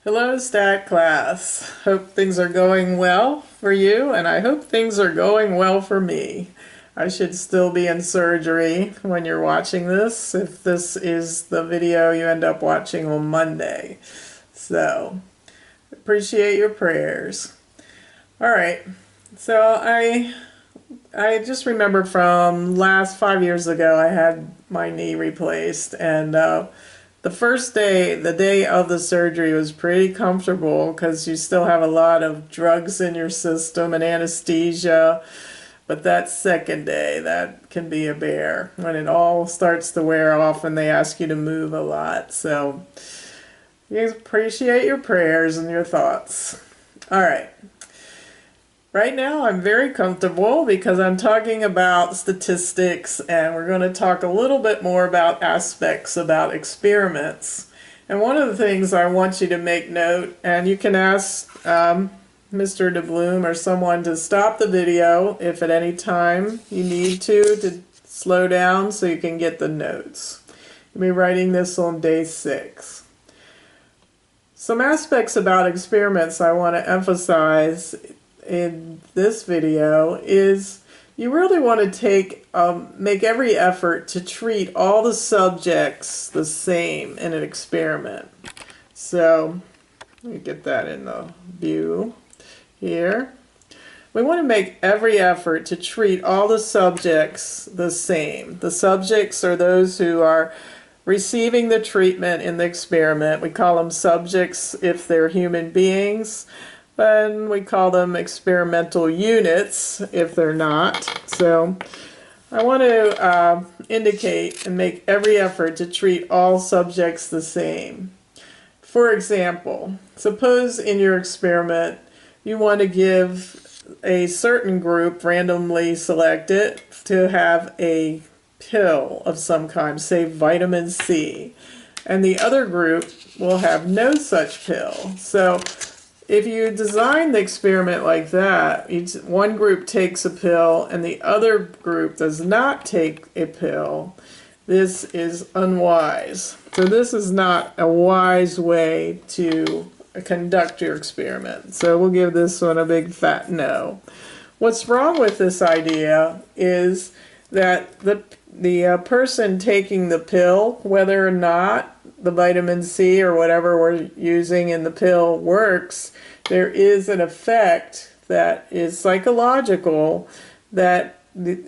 Hello, Stat class. Hope things are going well for you, and I hope things are going well for me. I should still be in surgery when you're watching this, if this is the video you end up watching on Monday. So, appreciate your prayers. Alright, so I just remember from last 5 years ago I had my knee replaced, and the first day, the day of the surgery, was pretty comfortable because you still have a lot of drugs in your system and anesthesia. But that second day, that can be a bear when it all starts to wear off and they ask you to move a lot. So you appreciate your prayers and your thoughts. All right. Right now I'm very comfortable because I'm talking about statistics, and we're going to talk a little bit more about aspects about experiments. And one of the things I want you to make note, and you can ask Mr. DeBloom or someone to stop the video if at any time you need to slow down so you can get the notes. I'll be writing this on day 6. Some aspects about experiments I want to emphasize in this video is you really want to make every effort to treat all the subjects the same in an experiment. So let me get that in the view here. We want to make every effort to treat all the subjects the same. The subjects are those who are receiving the treatment in the experiment. We call them subjects if they're human beings. And we call them experimental units if they're not. So I want to indicate and make every effort to treat all subjects the same. For example, suppose in your experiment you want to give a certain group, randomly selected, to have a pill of some kind, say vitamin C, and the other group will have no such pill. So if you design the experiment like that, one group takes a pill and the other group does not take a pill, this is unwise. So this is not a wise way to conduct your experiment. So we'll give this one a big fat no. What's wrong with this idea is that the person taking the pill, whether or not the vitamin C or whatever we're using in the pill works, there is an effect that is psychological that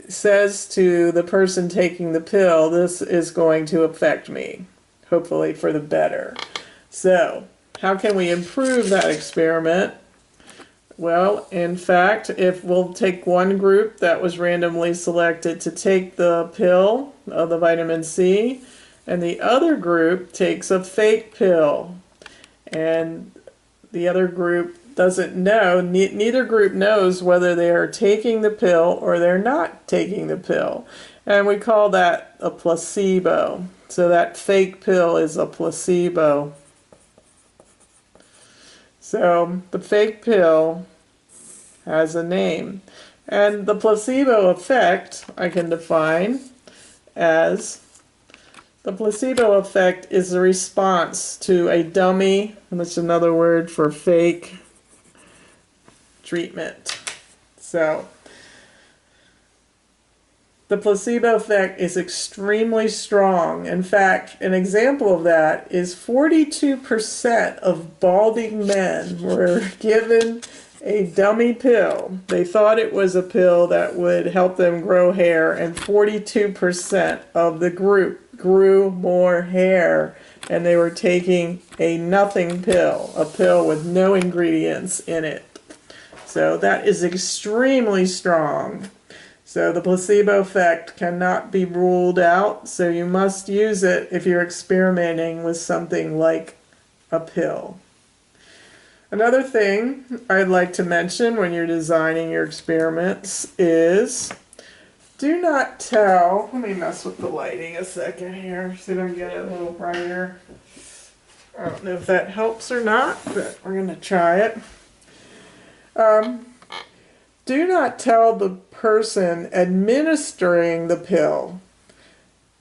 says to the person taking the pill, this is going to affect me, hopefully for the better. So how can we improve that experiment? Well, in fact, if we'll take one group that was randomly selected to take the pill of the vitamin C, and the other group takes a fake pill, and the other group doesn't know, neither group knows whether they are taking the pill or they're not taking the pill. And we call that a placebo. So that fake pill is a placebo. So the fake pill has a name. And the placebo effect I can define as the placebo effect is a response to a dummy, and that's another word for fake, treatment. So the placebo effect is extremely strong. In fact, an example of that is 42% of balding men were given a dummy pill. They thought it was a pill that would help them grow hair, and 42% of the group grew more hair, and they were taking a nothing pill, a pill with no ingredients in it. So that is extremely strong. So the placebo effect cannot be ruled out, so you must use it if you're experimenting with something like a pill. Another thing I'd like to mention when you're designing your experiments is do not tell, let me mess with the lighting a second here, see if I can get it a little brighter. I don't know if that helps or not, but we're going to try it. Do not tell the person administering the pill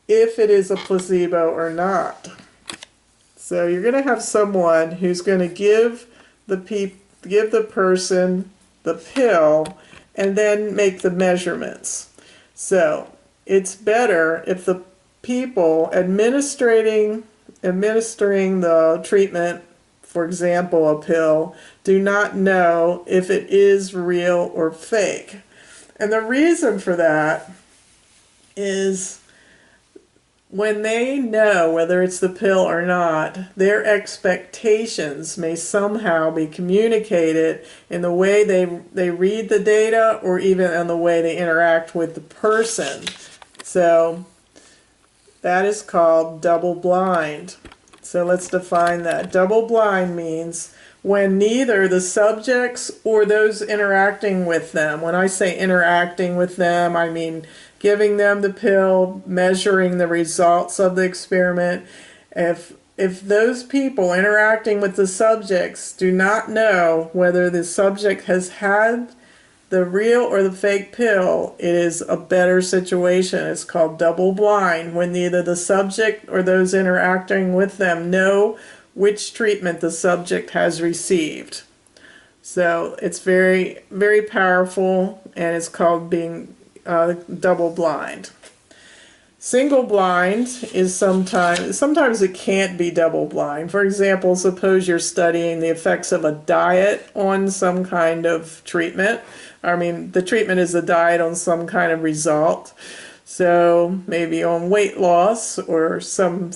if it is a placebo or not. So you're going to have someone who's going to give the person the pill and then make the measurements. So it's better if the people administering the treatment, for example, a pill, do not know if it is real or fake. And the reason for that is when they know whether it's the pill or not, their expectations may somehow be communicated in the way they read the data or even in the way they interact with the person. So that is called double blind. So let's define that. Double blind means when neither the subjects or those interacting with them, when I say interacting with them, I mean giving them the pill, measuring the results of the experiment. If those people interacting with the subjects do not know whether the subject has had the real or the fake pill, it is a better situation. It's called double blind, when neither the subject or those interacting with them know which treatment the subject has received. So it's very, very powerful, and it's called being double blind. Single blind is sometimes it can't be double blind. For example, suppose you're studying the effects of a diet on some kind of treatment. I mean, the treatment is a diet on some kind of result. So maybe on weight loss or some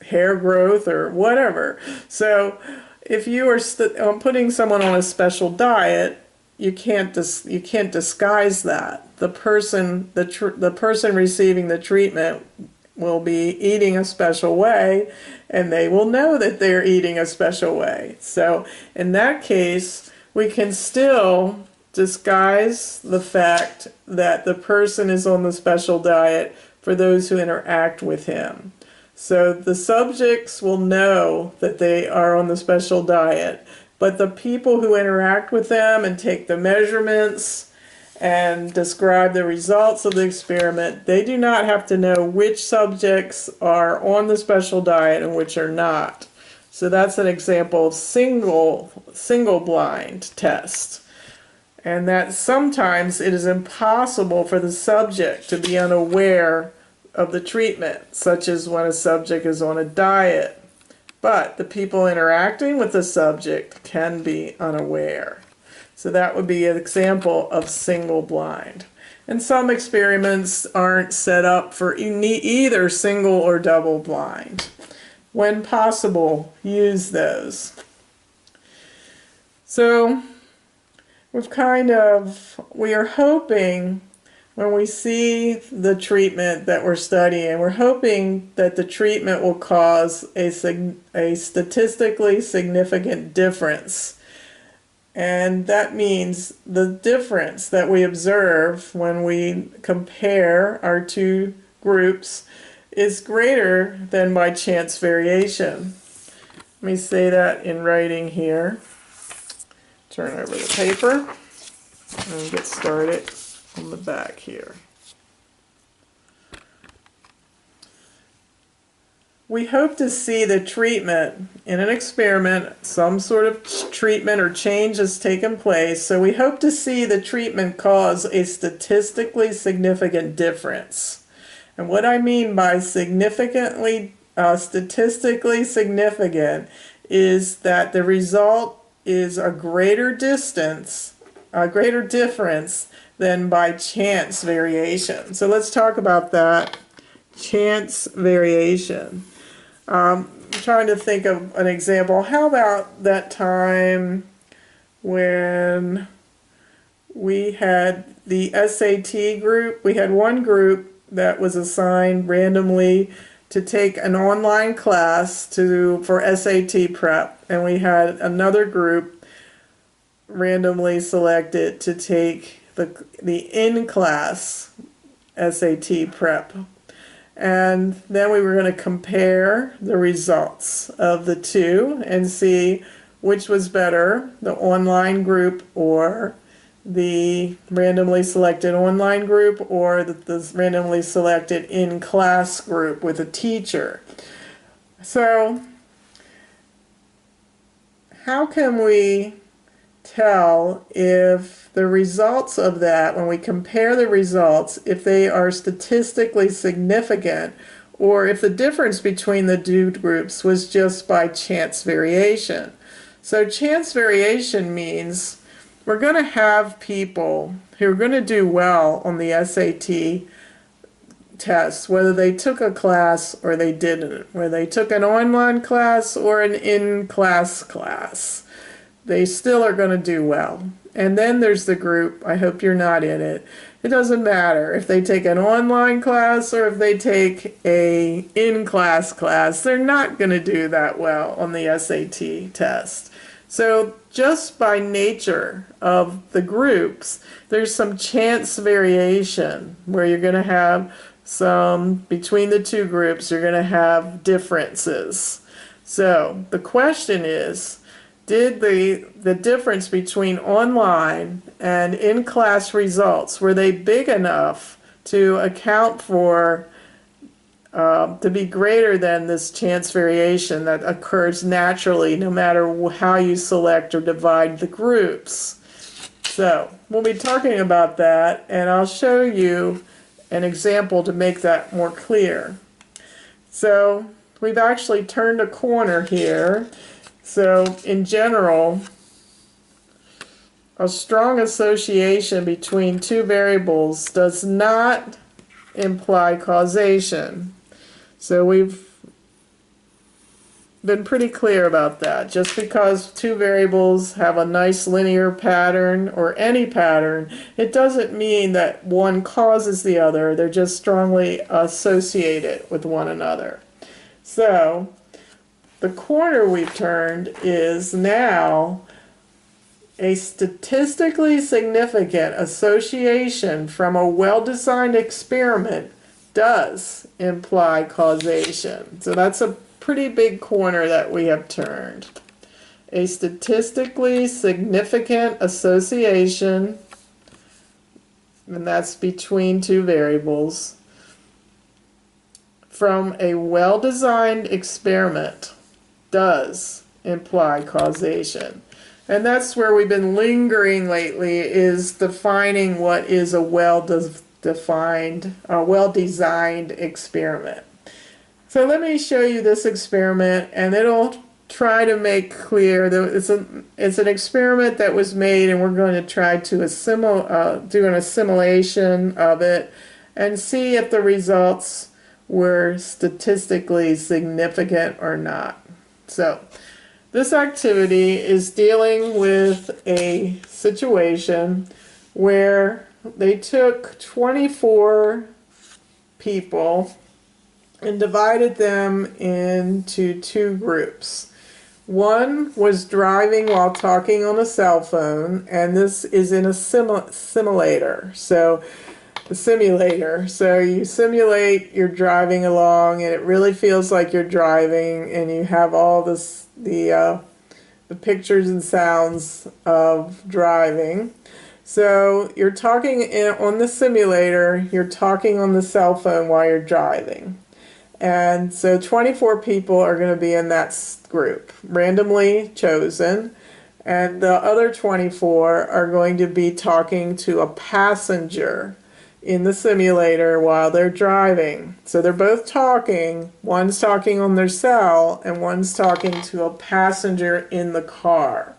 hair growth or whatever. So if you are putting someone on a special diet, you can't disguise that. The person receiving the treatment will be eating a special way, and they will know that they're eating a special way. So in that case, we can still disguise the fact that the person is on the special diet for those who interact with him. So the subjects will know that they are on the special diet, but the people who interact with them and take the measurements and describe the results of the experiment, they do not have to know which subjects are on the special diet and which are not. So that's an example of single blind test. And that sometimes it is impossible for the subject to be unaware of the treatment, such as when a subject is on a diet. But the people interacting with the subject can be unaware. So that would be an example of single blind. And some experiments aren't set up for either single or double blind. When possible, use those. So we are hoping when we see the treatment that we're studying, we're hoping that the treatment will cause a statistically significant difference. And that means the difference that we observe when we compare our two groups is greater than by chance variation. Let me say that in writing here. Turn over the paper and get started on the back here. We hope to see the treatment in an experiment, some sort of treatment or change has taken place, so we hope to see the treatment cause a statistically significant difference. And what I mean by statistically significant is that the result is a greater difference than by chance variation. So let's talk about that. Chance variation. I'm trying to think of an example. How about that time when we had the SAT group? We had one group that was assigned randomly to take an online class for SAT prep, and we had another group randomly selected to take the in-class SAT prep. And then we were going to compare the results of the two and see which was better, the online group or the randomly selected online group, or the randomly selected in-class group with a teacher. So how can we tell if the results of that, when we compare the results, if they are statistically significant, or if the difference between the two groups was just by chance variation? So chance variation means we're going to have people who are going to do well on the SAT test, whether they took a class or they didn't, whether they took an online class or an in-class class. They still are going to do well. And then there's the group, I hope you're not in it. It doesn't matter if they take an online class or if they take a in-class class, they're not going to do that well on the SAT test. So just by nature of the groups, there's some chance variation where you're going to have some, between the two groups, you're going to have differences. So the question is, did the difference between online and in-class results, were they big enough to account for, to be greater than this chance variation that occurs naturally no matter how you select or divide the groups? So we'll be talking about that, and I'll show you an example to make that more clear. So we've actually turned a corner here. So in general, a strong association between two variables does not imply causation. So we've been pretty clear about that. Just because two variables have a nice linear pattern or any pattern, it doesn't mean that one causes the other. They're just strongly associated with one another. So the corner we've turned is now a statistically significant association from a well-designed experiment does imply causation. So that's a pretty big corner that we have turned. A statistically significant association, and that's between two variables, from a well-designed experiment does imply causation. And that's where we've been lingering lately, is defining what is a well-designed experiment. So let me show you this experiment, and it'll try to make clear that it's an experiment that was made, and we're going to try to do an assimilation of it and see if the results were statistically significant or not. So this activity is dealing with a situation where they took 24 people and divided them into two groups. One was driving while talking on a cell phone, and this is in a simulator. So you simulate you're driving along, and it really feels like you're driving, and you have all this the pictures and sounds of driving. So you're talking on the simulator, you're talking on the cell phone while you're driving. And so 24 people are going to be in that group, randomly chosen, and the other 24 are going to be talking to a passenger in the simulator while they're driving. So they're both talking. One's talking on their cell and one's talking to a passenger in the car.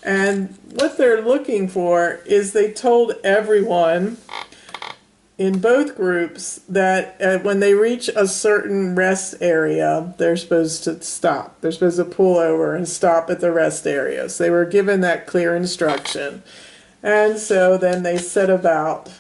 And what they're looking for is, they told everyone in both groups that when they reach a certain rest area, they're supposed to stop. They're supposed to pull over and stop at the rest area. So they were given that clear instruction. And so then they set about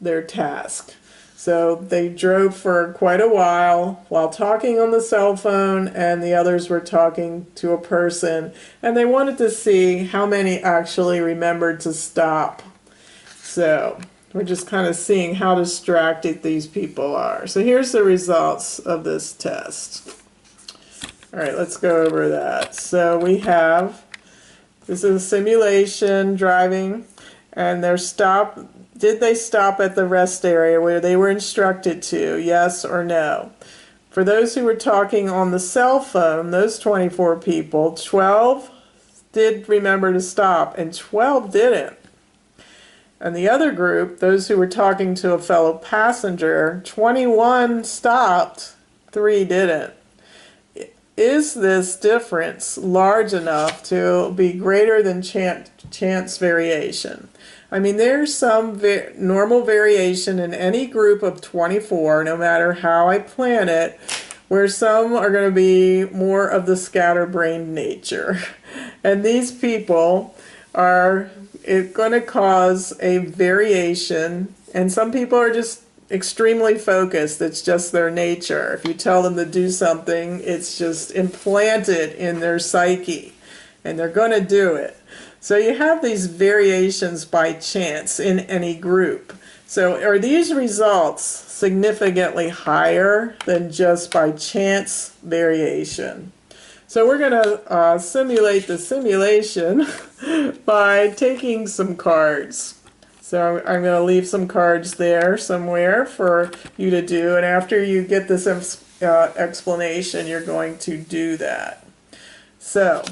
their task. So they drove for quite a while talking on the cell phone, and the others were talking to a person, and they wanted to see how many actually remembered to stop. So we're just kind of seeing how distracted these people are. So here's the results of this test. All right, let's go over that. So we have, this is a simulation driving, and they're did they stop at the rest area where they were instructed to, yes or no? For those who were talking on the cell phone, those 24 people, 12 did remember to stop and 12 didn't. And the other group, those who were talking to a fellow passenger, 21 stopped, 3 didn't. Is this difference large enough to be greater than chance variation? I mean, there's some normal variation in any group of 24, no matter how I plan it, where some are going to be more of the scatterbrained nature. And these people are going to cause a variation, and some people are just extremely focused. It's just their nature. If you tell them to do something, it's just implanted in their psyche, and they're going to do it. So you have these variations by chance in any group. So are these results significantly higher than just by chance variation? So we're going to simulate the simulation by taking some cards. So I'm going to leave some cards there somewhere for you to do, and after you get this explanation, you're going to do that. So,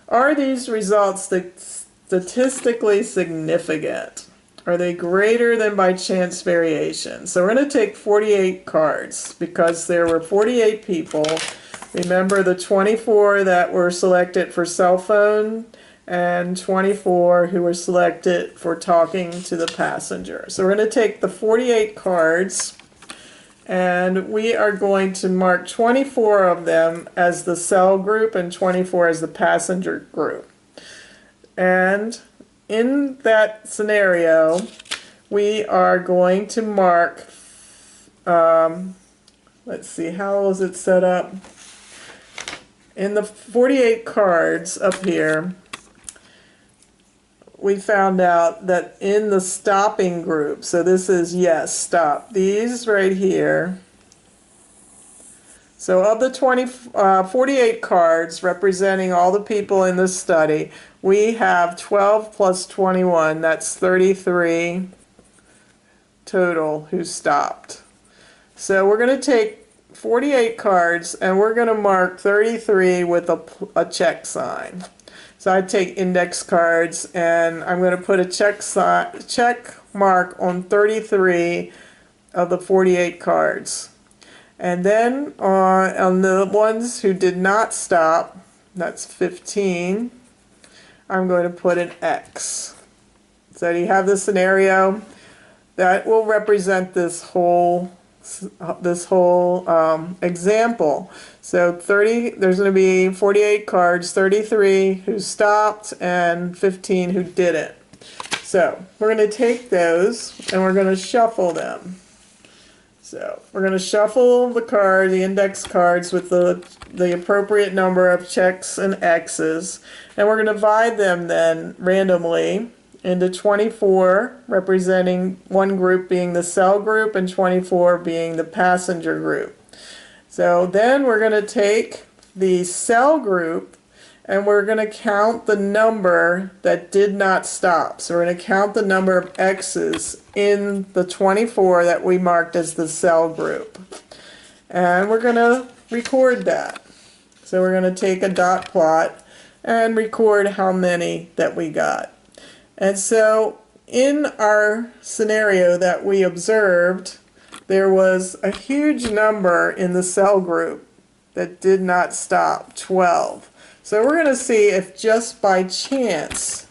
are these results statistically significant? Are they greater than by chance variation? So we're going to take 48 cards because there were 48 people. Remember the 24 that were selected for cell phone and 24 who were selected for talking to the passenger. So we're going to take the 48 cards and we are going to mark 24 of them as the cell group and 24 as the passenger group. And in that scenario, we are going to mark, let's see, how was it set up? In the 48 cards up here, we found out that in the stopping group, so this is yes, stop, these right here. So of the 48 cards representing all the people in this study, we have 12 plus 21, that's 33 total who stopped. So we're going to take 48 cards and we're going to mark 33 with a check sign. So I take index cards and I'm going to put a check mark on 33 of the 48 cards. And then on the ones who did not stop, that's 15, I'm going to put an X. So you have the scenario that will represent this whole example. So there's going to be 48 cards, 33 who stopped and 15 who didn't. So we're going to take those and we're going to shuffle them. So we're going to shuffle the index cards with the appropriate number of checks and X's, and we're going to divide them then randomly into 24, representing one group being the cell group and 24 being the passenger group. So then we're going to take the cell group and we're going to count the number that did not stop. So we're going to count the number of X's in the 24 that we marked as the cell group. And we're going to record that. So we're going to take a dot plot and record how many that we got. And so in our scenario that we observed, there was a huge number in the cell group that did not stop, 12. So we're going to see if just by chance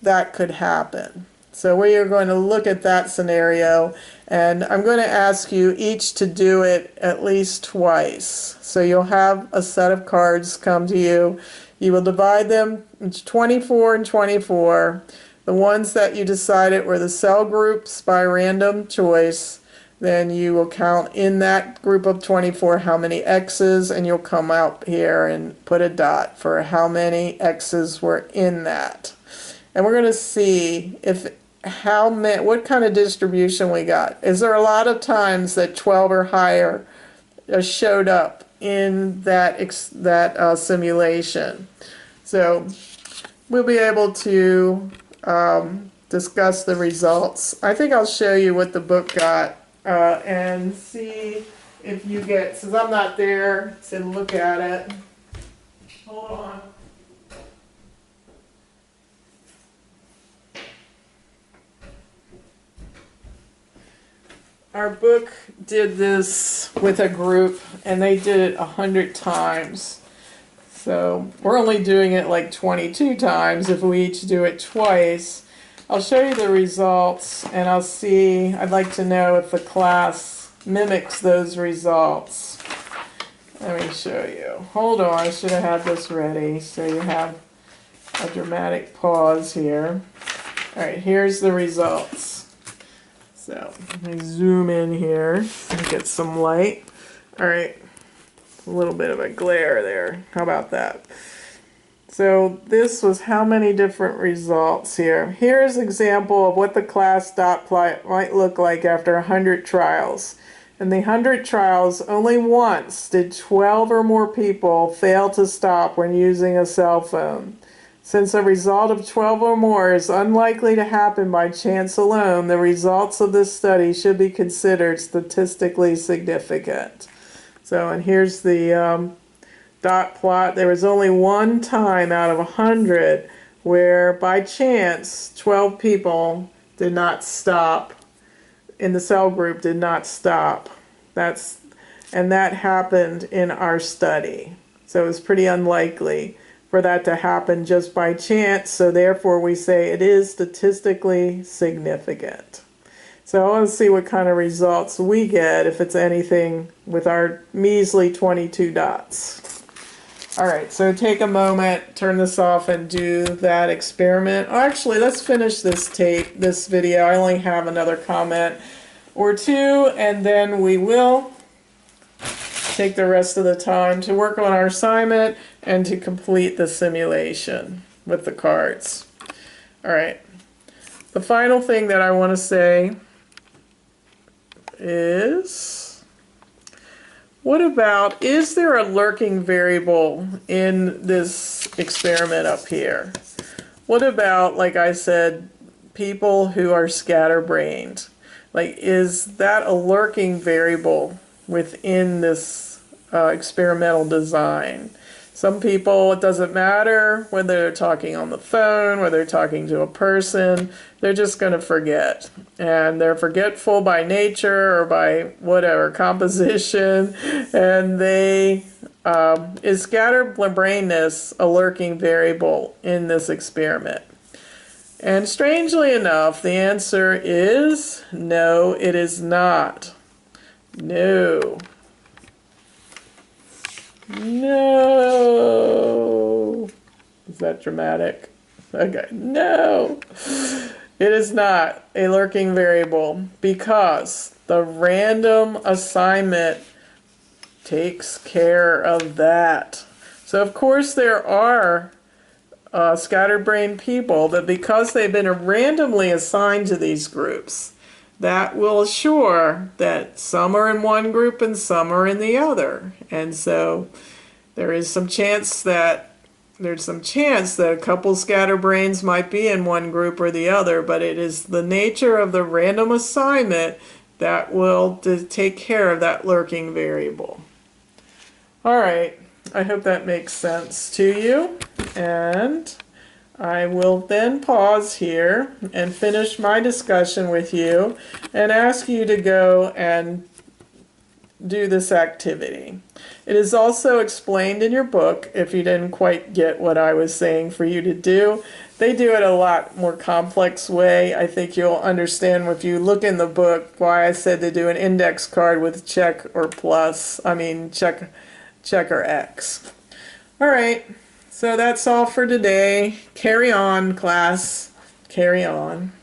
that could happen. So we are going to look at that scenario, and I'm going to ask you each to do it at least twice. So you'll have a set of cards come to you. You will divide them into 24 and 24. The ones that you decided were the cell groups by random choice, then you will count in that group of 24 how many X's, and you'll come out here and put a dot for how many X's were in that. And we're going to see what kind of distribution we got. Is there a lot of times that 12 or higher showed up in that simulation? So we'll be able to discuss the results. I think I'll show you what the book got and see if you get, since I'm not there to look at it. Hold on. our book did this with a group, and they did it 100 times. So we're only doing it like 22 times if we each do it twice. I'll show you the results, and I'd like to know if the class mimics those results. Let me show you. Hold on, I should have had this ready so you have a dramatic pause here. Alright, here's the results. So, let me zoom in here and get some light. Alright, a little bit of a glare there. How about that? So, this was how many different results here. Here's an example of what the class dot plot might look like after 100 trials. In the 100 trials, only once did 12 or more people fail to stop when using a cell phone. Since a result of 12 or more is unlikely to happen by chance alone, the results of this study should be considered statistically significant. So, and here's the dot plot. There was only one time out of 100 where by chance 12 people did not stop in the cell group, did not stop. And that happened in our study. So it was pretty unlikely for that to happen just by chance, so therefore we say it is statistically significant. So let's see what kind of results we get if it's anything with our measly 22 dots. Alright, so take a moment, turn this off, and do that experiment. Oh, actually, let's finish this video. I only have another comment or two, and then we will take the rest of the time to work on our assignment and to complete the simulation with the cards. Alright, the final thing that I want to say is, what about, is there a lurking variable in this experiment up here? What about, like I said, people who are scatterbrained? Like, is that a lurking variable within this experimental design? Some people, it doesn't matter whether they're talking on the phone, whether they're talking to a person, they're just going to forget. And they're forgetful by nature or by whatever, composition. And is scatterbrainness a lurking variable in this experiment? And strangely enough, the answer is no, it is not. No. No. Is that dramatic? Okay, no. It is not a lurking variable because the random assignment takes care of that. So of course there are scatterbrained people, but because they've been randomly assigned to these groups, that will assure that some are in one group and some are in the other. And so there's some chance that a couple scatterbrains might be in one group or the other, but it is the nature of the random assignment that will take care of that lurking variable. All right. I hope that makes sense to you, and I will then pause here and finish my discussion with you and ask you to go and do this activity. It is also explained in your book if you didn't quite get what I was saying for you to do. They do it a lot more complex way. I think you'll understand if you look in the book why I said to do an index card with check or check or X. Alright, so that's all for today. Carry on, class. Carry on.